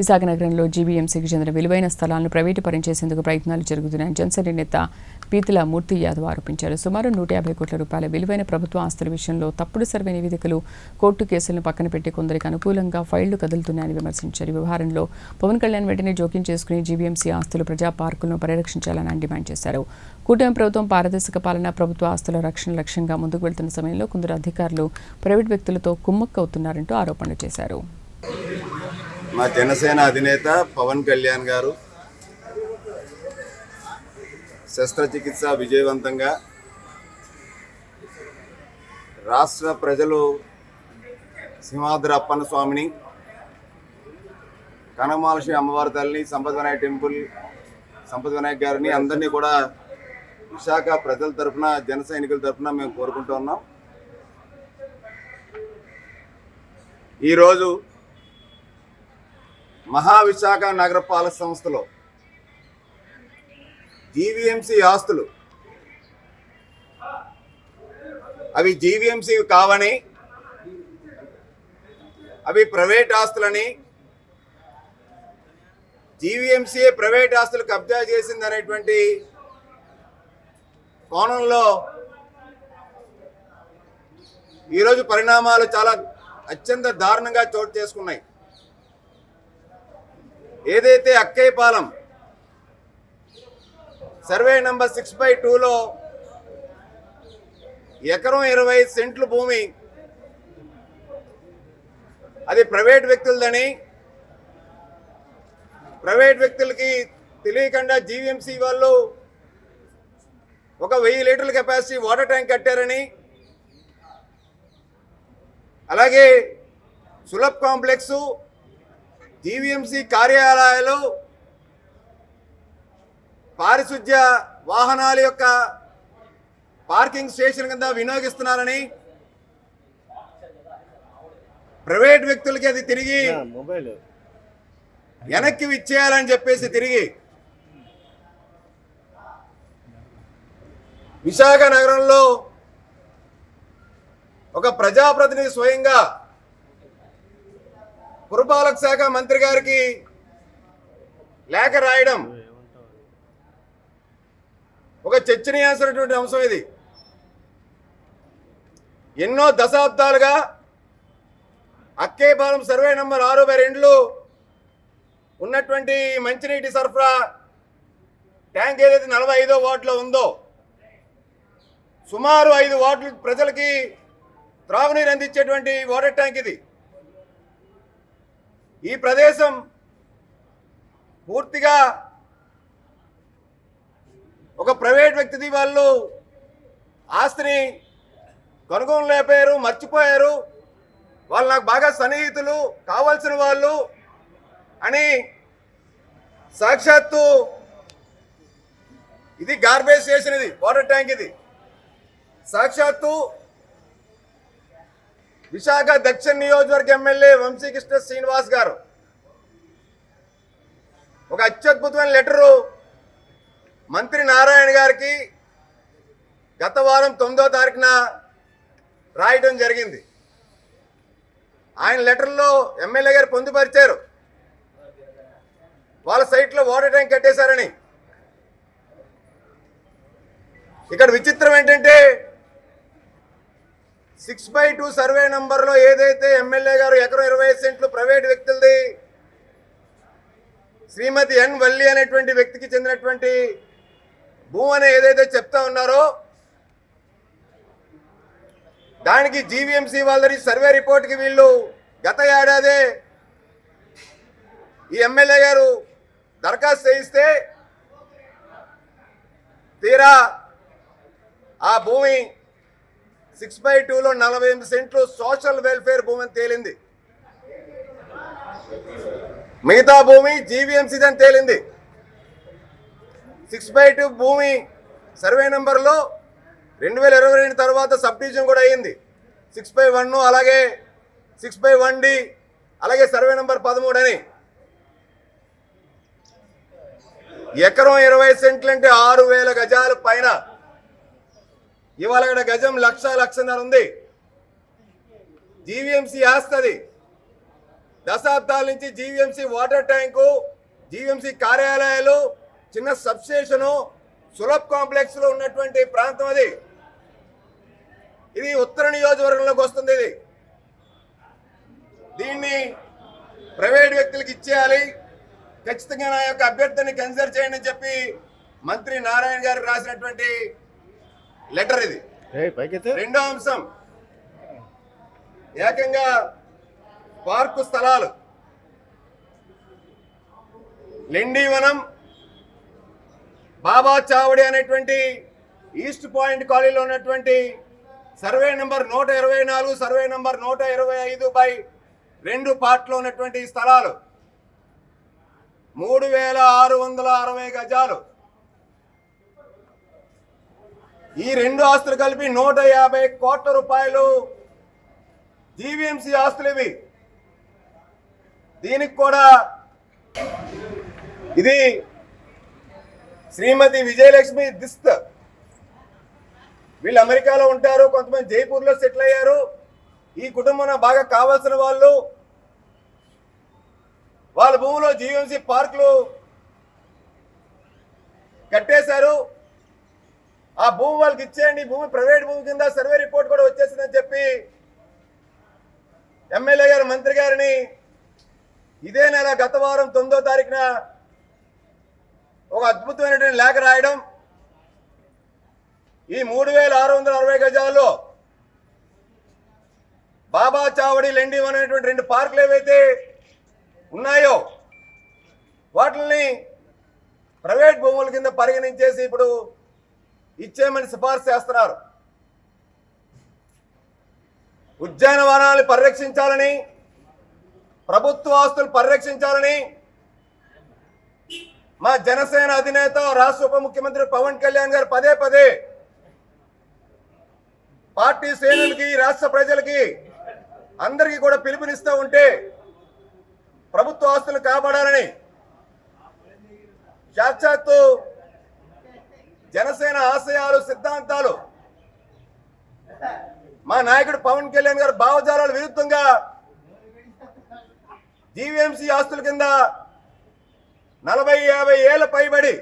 విశాఖ నగరంలో జీవీఎంసీకి చెందిన విలువైన స్థలాలను ప్రైవేటు పరం చేసేందుకు ప్రయత్నాలు జరుగుతున్నాయని జనసేన నేత పీతల మూర్తి యాదవ్ ఆరోపించారు. సుమారు 150 కోట్ల రూపాయల విలువైన ప్రభుత్వ ఆస్తుల విషయంలో తప్పుడు సర్వే నివేదికలు, కోర్టు కేసులను పక్కన పెట్టి కొందరికి అనుకూలంగా ఫైళ్లు కదులుతున్నాయని విమర్శించారు. వ్యవహారంలో పవన్ కళ్యాణ్ వెంటనే జోక్యం చేసుకుని జీవీఎంసీ ఆస్తులు, ప్రజా పార్కులను పరిరక్షించాలని ఆయన డిమాండ్ చేశారు. కూటమి ప్రభుత్వం పారదర్శక పాలన, ప్రభుత్వ ఆస్తుల రక్షణ లక్ష్యంగా ముందుకు వెళ్తున్న సమయంలో కొందరు అధికారులు ప్రైవేట్ వ్యక్తులతో కుమ్మక్కవుతున్నారంటూ ఆరోపణలు చేశారు. మా జనసేన అధినేత పవన్ కళ్యాణ్ గారు శస్త్రచికిత్స విజయవంతంగా రాష్ట్ర ప్రజలు సింహాద్రి అప్పన్న స్వామిని, కనకమహాలక్ష్మి అమ్మవారి తల్లిని, సంపద వినాయక టెంపుల్, సంపద వినాయక్ గారిని అందరినీ కూడా విశాఖ ప్రజల తరఫున, జన సైనికుల తరఫున మేము కోరుకుంటూ ఉన్నాం. ఈరోజు మహావిశాఖ నగరపాలక సంస్థలో జీవీఎంసీ ఆస్తులు, అవి జీవీఎంసీ కావని, అవి ప్రైవేట్ ఆస్తులని, జీవీఎంసీ ప్రైవేట్ ఆస్తులు కబ్జా చేసిందనేటువంటి కోణంలో ఈరోజు పరిణామాలు చాలా అత్యంత దారుణంగా చోటు చేసుకున్నాయి. ఏదైతే అక్కయ్యపాలెం సర్వే నంబర్ 6/2లో ఎకరం 25 సెంట్ల భూమి అది ప్రైవేట్ వ్యక్తులదని, ప్రైవేట్ వ్యక్తులకి తెలియకుండా జీవీఎంసీ వాళ్ళు ఒక 1000 లీటర్ల కెపాసిటీ వాటర్ ట్యాంక్ కట్టారని, అలాగే సులభ్ కాంప్లెక్సు, జీవీఎంసీ కార్యాలయాలు పారిశుధ్య వాహనాల యొక్క పార్కింగ్ స్టేషన్ కింద వినియోగిస్తున్నారని, ప్రైవేట్ వ్యక్తులకి అది తిరిగి వెనక్కి ఇచ్చేయాలని చెప్పేసి తిరిగి విశాఖ నగరంలో ఒక ప్రజాప్రతినిధి స్వయంగా పురపాలక శాఖ మంత్రి గారికి లేఖ రాయడం ఒక చర్చనీయాంశమైనటువంటి అంశం. ఇది ఎన్నో దశాబ్దాలుగా అక్కేపాలెం సర్వే నంబర్ 6/2లో ఉన్నటువంటి మంచినీటి సరఫరా ట్యాంక్ ఏదైతే 45వ వార్డులో ఉందో, సుమారు 5 వార్డులు ప్రజలకి త్రాగునీరు అందించేటువంటి వాటర్ ట్యాంక్ ఇది. ఈ ప్రదేశం పూర్తిగా ఒక ప్రైవేట్ వ్యక్తిది. వాళ్ళు ఆస్తిని కొనుగోలు లేపారు, మర్చిపోయారు. వాళ్ళు నాకు బాగా సన్నిహితులు, కావాల్సిన వాళ్ళు అని సాక్షాత్తు ఇది గార్బేజ్ స్టేషన్, ఇది వాటర్ ట్యాంక్, ఇది సాక్షాత్తు విశాఖ దక్షిణ నియోజకవర్గ ఎమ్మెల్యే వంశీకృష్ణ శ్రీనివాస్ గారు ఒక అత్యద్భుతమైన లెటరు మంత్రి నారాయణ గారికి గత వారం 9వ తారీఖున రాయడం జరిగింది. ఆయన లెటర్లో ఎమ్మెల్యే గారు పొందుపరిచారు వాళ్ళ సైట్లో వాటర్ ట్యాంక్ కట్టేశారని. ఇక్కడ విచిత్రం ఏంటంటే 6/2 సర్వే నంబర్లో ఏదైతే ఎమ్మెల్యే గారు ఎకరం 25 సెంట్లు ప్రైవేట్ వ్యక్తులది, శ్రీమతి ఎన్ వల్లి అనేటువంటి వ్యక్తికి చెందినటువంటి భూమి అని ఏదైతే చెప్తా ఉన్నారో, దానికి జీవీఎంసీ వాళ్ళ సర్వే రిపోర్ట్కి వీళ్ళు గత ఏడాదే ఈ ఎమ్మెల్యే గారు దరఖాస్తు చేయిస్తే తీరా ఆ భూమి 6/2లో 48 సెంట్లు సోషల్ వెల్ఫేర్ భూమి అని తేలింది. మిగతా భూమి జీవీఎంసీ అని తేలింది. 6/2 భూమి సర్వే నెంబర్లో 2022 తర్వాత సబ్ డివిజన్ కూడా అయ్యింది. 6/1, అలాగే 6/1D, అలాగే సర్వే నెంబర్ 13 అని. ఎకరం 20 సెంట్లు అంటే 6000 గజాల పైన. ఇవాళ అక్కడ గజం 1,00,00,000 ఉంది. జీవీఎంసీ ఆస్తి అది. దశాబ్దాల నుంచి జీవీఎంసీ వాటర్ ట్యాంకు, జీవీఎంసీ కార్యాలయాలు, చిన్న సబ్స్టేషను, సులభ్ కాంప్లెక్స్లో ఉన్నటువంటి ప్రాంతం అది. ఇది ఉత్తర నియోజకవర్గంలోకి వస్తుంది. దీన్ని ప్రైవేట్ వ్యక్తులకు ఇచ్చేయాలి, ఖచ్చితంగా నా యొక్క అభ్యర్థిని కన్సిడర్ చేయండి అని చెప్పి మంత్రి నారాయణ గారు రాసినటువంటి లెటర్ ఇది. రెండో అంశం ఏకంగా పార్కు స్థలాలు. లెండివనం, బాబా చావడి అనేటువంటి ఈస్ట్ పాయింట్ కాలనీలో ఉన్నటువంటి సర్వే నెంబర్ 124, సర్వే నెంబర్ 125/2 పార్ట్లో ఉన్నటువంటి స్థలాలు 3660 గజాలు. ఈ రెండు ఆస్తులు కలిపి 150 కోట్ల రూపాయలు జీవీఎంసీ ఆస్తులు ఇవి. దీనికి కూడా ఇది శ్రీమతి విజయలక్ష్మి దిస్త్, వీళ్ళు అమెరికాలో ఉంటారు, కొంతమంది జైపూర్లో సెటిల్ అయ్యారు. ఈ కుటుంబం బాగా కావాల్సిన వాళ్ళు. వాళ్ళ భూమిలో జీవీఎంసీ పార్కులు కట్టేశారు. ఆ భూమి వాళ్ళకి ఇచ్చేయండి, భూమి ప్రైవేట్ భూమి కింద సర్వే రిపోర్ట్ కూడా వచ్చేసిందని చెప్పి ఎమ్మెల్యే గారు మంత్రి గారిని ఇదే నెల గత వారం 9వ తారీఖున ఒక అద్భుతమైనటువంటి లేఖ రాయడం. ఈ 3660 గజాల్లో బాబా చావడి, లెండివనం అనేటువంటి 2 పార్కులు ఏవైతే ఉన్నాయో వాటిని ప్రైవేట్ భూముల కింద పరిగణించేసి ఇప్పుడు ఇచ్చేయమని సిఫార్సు చేస్తున్నారు. ఉద్యానవనాలను పరిరక్షించాలని, ప్రభుత్వ ఆస్తులు పరిరక్షించాలని మా జనసేన అధినేత రాష్ట్ర ఉప ముఖ్యమంత్రి పవన్ కళ్యాణ్ గారు పదే పదే పార్టీ శ్రేణులకి, రాష్ట్ర ప్రజలకి అందరికీ కూడా పిలుపునిస్తూ ఉంటే ప్రభుత్వ ఆస్తులు కాపాడాలని సాక్షాత్తు జనసేన ఆశయాలు, సిద్ధాంతాలు మా నాయకుడు పవన్ కళ్యాణ్ గారు భావజాలాల విరుద్ధంగా జీవీఎంసీ ఆస్తుల కింద 40-50 ఏళ్ల పైబడి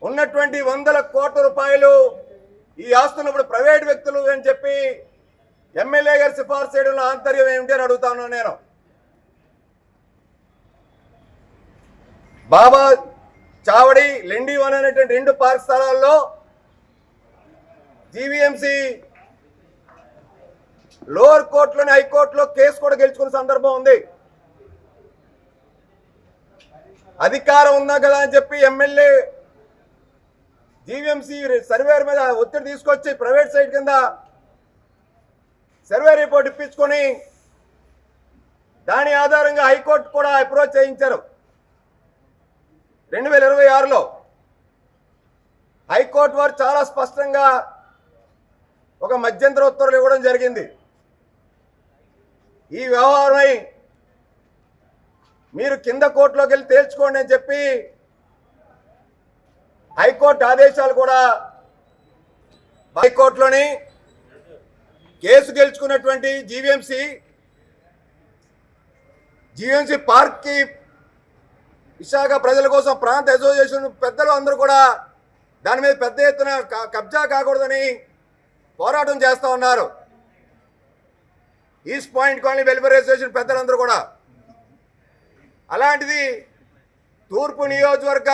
ఉన్నటువంటి 100 కోట్ల రూపాయలు ఈ ఆస్తులు ఇప్పుడు ప్రైవేట్ వ్యక్తులు అని చెప్పి ఎమ్మెల్యే గారు సిఫార్సు చేయడంలో ఆంతర్యం ఏమిటి అని అడుగుతా ఉన్నాను నేను. బాబా చావడి, లెండివనం అనేటువంటి 2 పార్క్ స్థలాల్లో జీవీఎంసీ లోవర్ కోర్టులోని, హైకోర్టులో కేసు కూడా గెలుచుకున్న సందర్భం ఉంది. అధికారం ఉందా కదా అని చెప్పి ఎమ్మెల్యే జీవీఎంసీ సర్వేర్ మీద ఒత్తిడి తీసుకొచ్చి ప్రైవేట్ సైట్ కింద సర్వే రిపోర్ట్ ఇప్పించుకొని దాని ఆధారంగా హైకోర్టు కూడా అప్రోచ్ చేయించారు. 2026లో హైకోర్టు వారు చాలా స్పష్టంగా ఒక మధ్యంతర ఉత్తర్వులు ఇవ్వడం జరిగింది. ఈ వ్యవహారమై మీరు కింద కోర్టులోకి వెళ్ళి తేల్చుకోండి అని చెప్పి హైకోర్టు ఆదేశాలు కూడా. హైకోర్టులోని కేసు గెలుచుకున్నటువంటి జీవీఎంసీ పార్క్కి విశాఖ ప్రజల కోసం ప్రాంత అసోసియేషన్ పెద్దలు అందరూ కూడా దాని మీద పెద్ద ఎత్తున కబ్జా కాకూడదని పోరాటం చేస్తూ ఉన్నారు. East point colony welfare association పెద్దలందరూ కూడా. అలాంటిది తూర్పు నియోజకవర్గ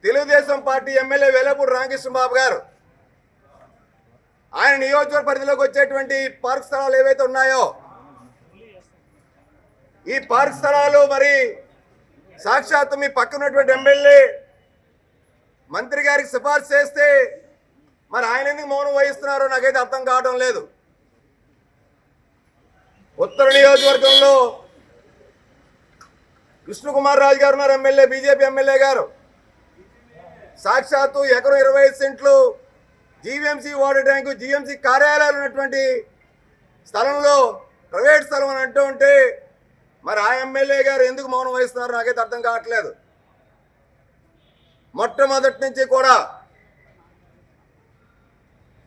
తెలుగుదేశం పార్టీ ఎమ్మెల్యే వెల్లపూడి రామకృష్ణబాబు గారు, ఆయన నియోజకవర్గ పరిధిలోకి వచ్చేటువంటి పార్క్ స్థలాలు ఏవైతే ఉన్నాయో ఈ పార్క్ స్థలాలు మరి సాక్షాత్తు మీ పక్కనటువంటి ఎమ్మెల్యే మంత్రి గారికి సిఫార్సు చేస్తే మరి ఆయన ఎందుకు మౌనం వహిస్తున్నారో నాకైతే అర్థం కావడం లేదు. ఉత్తర నియోజకవర్గంలో విష్ణుకుమార్ రాజు గారు ఉన్నారు, ఎమ్మెల్యే, బీజేపీ ఎమ్మెల్యే గారు. సాక్షాత్తు ఎకరం 25 సెంట్లు జీవీఎంసీ వాటర్ ట్యాంకు, జీవీఎంసీ కార్యాలయాలు ఉన్నటువంటి స్థలంలో ప్రైవేట్ స్థలం అని అంటూ ఉంటే మరి ఆ ఎమ్మెల్యే గారు ఎందుకు మౌనం వహిస్తున్నారు నాకైతే అర్థం కావట్లేదు. మొట్టమొదటి నుంచి కూడా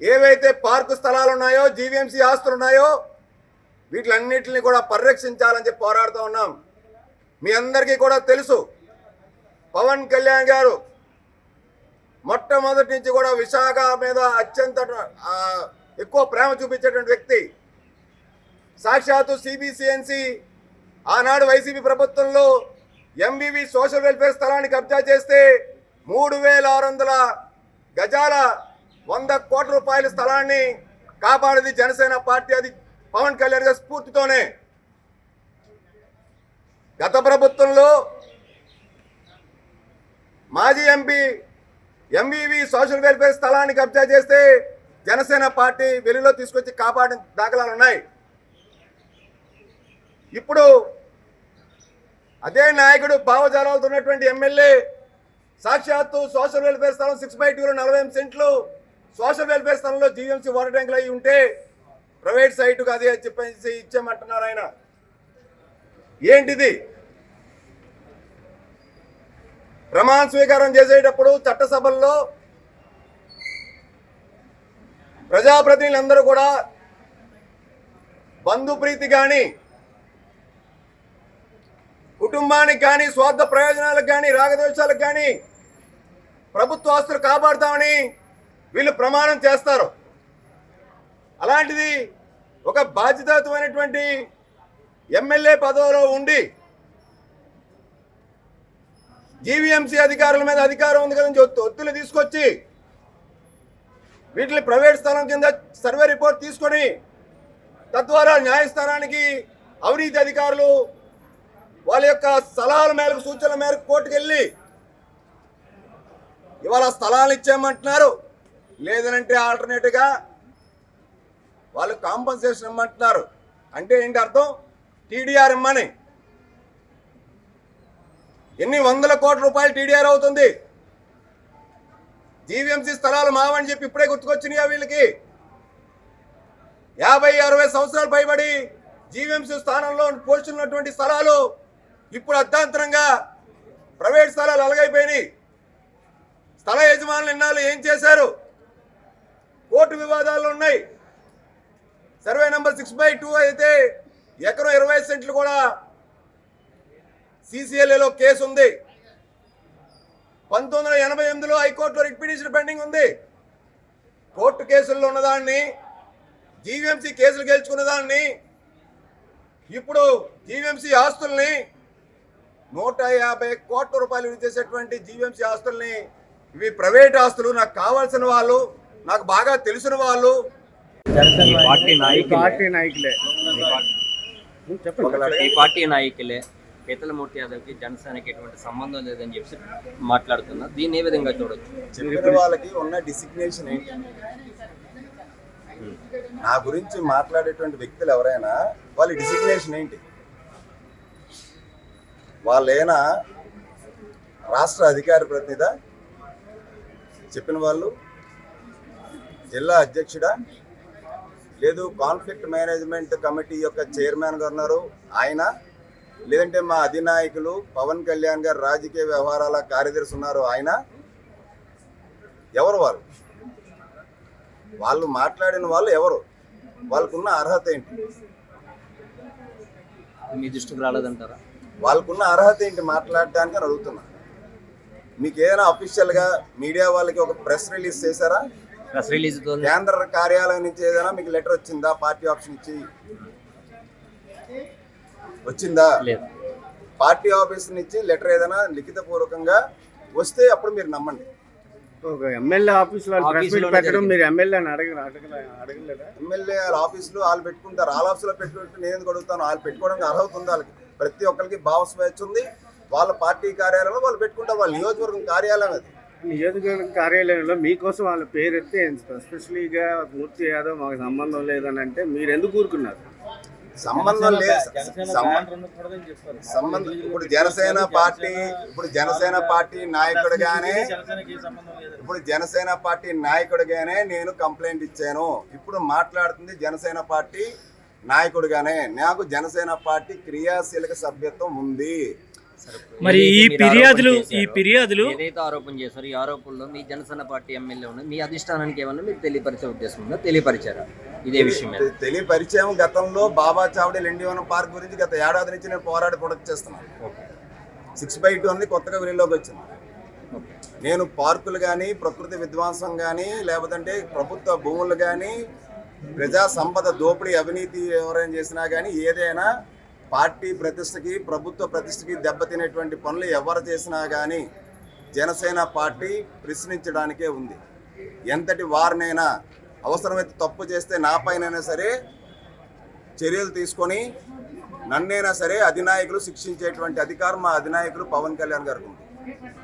ఏవైతే పార్కు స్థలాలు ఉన్నాయో, జీవీఎంసీ ఆస్తులు ఉన్నాయో వీటిలన్నిటిని కూడా పరిరక్షించాలని చెప్పి పోరాడుతూ ఉన్నాం. మీ అందరికీ కూడా తెలుసు, పవన్ కళ్యాణ్ గారు మొట్టమొదటి నుంచి కూడా విశాఖ మీద అత్యంత ఎక్కువ ప్రేమ చూపించేటువంటి వ్యక్తి. సాక్షాత్తు సిబిసిఎన్సి ఆనాడు వైసీపీ ప్రభుత్వంలో ఎంవివి సోషల్ వెల్ఫేర్ స్థలాన్ని కబ్జా చేస్తే 3600 గజాల 100 కోట్ల రూపాయల స్థలాన్ని కాపాడేది జనసేన పార్టీ. అది పవన్ కళ్యాణ్ గారి స్ఫూర్తితోనే. గత ప్రభుత్వంలో మాజీ ఎంపీ ఎంవివి సోషల్ వెల్ఫేర్ స్థలాన్ని కబ్జా చేస్తే జనసేన పార్టీ వెలుగులో తీసుకొచ్చి కాపాడిన దాఖలాలు ఉన్నాయి. ఇప్పుడు అదే నాయకుడు భావజాలాలతో ఉన్నటువంటి ఎమ్మెల్యే సాక్షాత్తు సోషల్ వెల్ఫేర్ స్థలం 6/2 48 సెంట్లు సోషల్ వెల్ఫేర్ స్థలంలో జీవీఎంసీ వాటర్ ట్యాంకులు అయి ఉంటే ప్రైవేట్ సైటుకు అదే చెప్పేసి ఇచ్చామంటున్నారు ఆయన. ఏంటిది? ప్రమాణ స్వీకారం చేసేటప్పుడు చట్టసభల్లో ప్రజాప్రతినిధులందరూ కూడా బంధుప్రీతి కానీ, కుటుంబానికి కానీ, స్వార్థ ప్రయోజనాలకు కానీ, రాగద్వేషాలకు కానీ ప్రభుత్వ ఆస్తులు కాపాడుతామని వీళ్ళు ప్రమాణం చేస్తారు. అలాంటిది ఒక బాధ్యతాయుతమైనటువంటి ఎమ్మెల్యే పదవిలో ఉండి జీవీఎంసీ అధికారుల మీద అధికారం ఉంది కదని ఒత్తులు తీసుకొచ్చి వీటిని ప్రైవేట్ స్థలం కింద సర్వే రిపోర్ట్ తీసుకొని తద్వారా న్యాయస్థానానికి అవినీతి అధికారులు వాళ్ళ యొక్క సలహాల మేరకు, సూచనల మేరకు కోర్టుకు వెళ్ళి ఇవాళ స్థలాలు ఇచ్చేయమంటున్నారు. లేదనంటే ఆల్టర్నేటివ్గా వాళ్ళు కాంపన్సేషన్ ఇమ్మంటున్నారు. అంటే ఏంటి అర్థం? టీడీఆర్ ఇమ్మని. ఎన్ని 100 కోట్ల రూపాయలు టీడీఆర్ అవుతుంది. జీవీఎంసీ స్థలాలు మావని చెప్పి ఇప్పుడే గుర్తుకొచ్చినాయా వీళ్ళకి? 50-60 సంవత్సరాలు పైబడి జీవీఎంసీ స్థానంలో పోషిస్తున్నటువంటి స్థలాలు ఇప్పుడు అర్ధాంతరంగా ప్రైవేట్ స్థలాలు అలగైపోయినాయి. స్థల యజమానులు ఇన్నాళ్ళు ఏం చేశారు? కోర్టు వివాదాలు ఉన్నాయి. సర్వే నెంబర్ 6/2 అయితే ఎకరం 20 సెంట్లు కూడా సిసిఎల్ఏలో కేసు ఉంది. 1988లో హైకోర్టులో రిట్ పిటిషన్ పెండింగ్ ఉంది. కోర్టు కేసుల్లో ఉన్నదాన్ని, జీవీఎంసీ కేసులు గెలుచుకున్న దాన్ని, ఇప్పుడు జీవీఎంసీ ఆస్తుల్ని 150 కోట్ల రూపాయలు విలువ చేసేటువంటి జీవీఎంసీ ఆస్తుల్ని, ఇవి ప్రైవేట్ ఆస్తులు, నాకు కావాల్సిన వాళ్ళు, నాకు బాగా తెలిసిన వాళ్ళు, ఈ పార్టీ నాయకులే పీతలమూర్తి యాదవ్కి జనసేనకి ఎటువంటి సంబంధం లేదని చెప్పి మాట్లాడుతున్నా. దీన్ని ఏ విధంగా చూడొచ్చు? చెప్పిన వాళ్ళకి ఉన్న డిసిగ్నేషన్ ఏంటి? నా గురించి మాట్లాడేటువంటి వ్యక్తులు ఎవరైనా వాళ్ళ డిసిగ్నేషన్ ఏంటి? వాళ్ళేనా రాష్ట్ర అధికార ప్రతినిధి? చెప్పిన వాళ్ళు జిల్లా అధ్యక్షుడా? లేదు కాన్ఫ్లిక్ట్ మేనేజ్మెంట్ కమిటీ యొక్క చైర్మన్గా ఉన్నారు ఆయన? లేదంటే మా అధినాయకులు పవన్ కళ్యాణ్ గారు రాజకీయ వ్యవహారాల కార్యదర్శి ఉన్నారు ఆయన? ఎవరు వాళ్ళు? వాళ్ళు మాట్లాడిన వాళ్ళు ఎవరు? వాళ్ళకున్న అర్హత ఏంటి? మీ దృష్టికి రాలేదంటారా? వాళ్ళకున్న అర్హత ఏంటి మాట్లాడటానికి అని అడుగుతున్నా. మీకు ఏదైనా అఫీషియల్గా మీడియా వాళ్ళకి ఒక ప్రెస్ రిలీజ్ చేశారా? ప్రెస్ రిలీజ్ కేంద్ర కార్యాలయం నుంచి ఏదైనా మీకు లెటర్ వచ్చిందా? పార్టీ ఆఫీస్ నుంచి వచ్చిందా? లేదు. పార్టీ ఆఫీస్ నుంచి లెటర్ ఏదైనా లిఖిత పూర్వకంగా వస్తే అప్పుడు మీరు నమ్మండి. ఒక ఎమ్మెల్యే ఆఫీసులో పెట్టడం మీరు ఎమ్మెల్యేని అడగలేదా? ఎమ్మెల్యే ఆఫీసులో వాళ్ళు పెట్టుకుంటారు. వాళ్ళ ఆఫీసులో పెట్టుకుంటే నేను ఎందుకు అడుగుతాను? వాళ్ళు పెట్టుకోవడానికి అర్హత ఉంది. వాళ్ళకి ప్రతి ఒక్కరికి భావ స్వేచ్ఛ ఉంది. వాళ్ళ పార్టీ కార్యాలయంలో వాళ్ళు పెట్టుకుంటారు. వాళ్ళ నియోజకవర్గం కార్యాలయం అది. నియోజకవర్గం కార్యాలయంలో మీకోసం వాళ్ళ పేరు ఎత్తే ఎస్పెషలీగా మూర్తి యాదవ్ మాకు సంబంధం లేదని అంటే మీరు ఎందుకు ఊరుకున్నారు? సంబంధం లేదు. సంబంధం ఇప్పుడు జనసేన పార్టీ నాయకుడిగానే నేను కంప్లైంట్ ఇచ్చాను. ఇప్పుడు మాట్లాడుతుంది జనసేన పార్టీ నాయకుడిగానే. నాకు జనసేన పార్టీ క్రియాశీలక సభ్యత్వం ఉంది. మరి ఈ ఫిర్యాదులు ఏదైతే ఆరోపణ చేశారు, ఈ ఆరోపణలో మీ జనసేన పార్టీ ఎమ్మెల్యే ఉన్న మీ అధిష్టానానికి ఏమన్నా మీరు తెలియపరిచే ఉద్దేశం ఉందా? తెలియపరిచారా? ఇదే విషయం మీద తెలియపరిచయం. గతంలో బాబా చావడి లెండివనం పార్క్ గురించి గత ఏడాది నుంచి నేను పోరాడి ప్రొడక్ట్ చేస్తున్నాను. 6/2 అనేది కొత్తగా వెలుగులోకి వచ్చింది. నేను పార్కులు కానీ, ప్రకృతి విధ్వంసం కానీ, లేకపోతే ప్రభుత్వ భూములు కానీ, ప్రజా సంపద దోపిడీ, అవినీతి ఎవరైనా చేసినా కానీ, ఏదైనా పార్టీ ప్రతిష్టకి, ప్రభుత్వ ప్రతిష్టకి దెబ్బతినేటువంటి పనులు ఎవరు చేసినా కానీ జనసేన పార్టీ ప్రశ్నించడానికే ఉంది. ఎంతటి వారినైనా అవసరమైతే తప్పు చేస్తే నాపైనైనా సరే చర్యలు తీసుకొని నన్నైనా సరే అధినాయకులు శిక్షించేటువంటి అధికారం మా అధినాయకులు పవన్ కళ్యాణ్ గారికి ఉంది.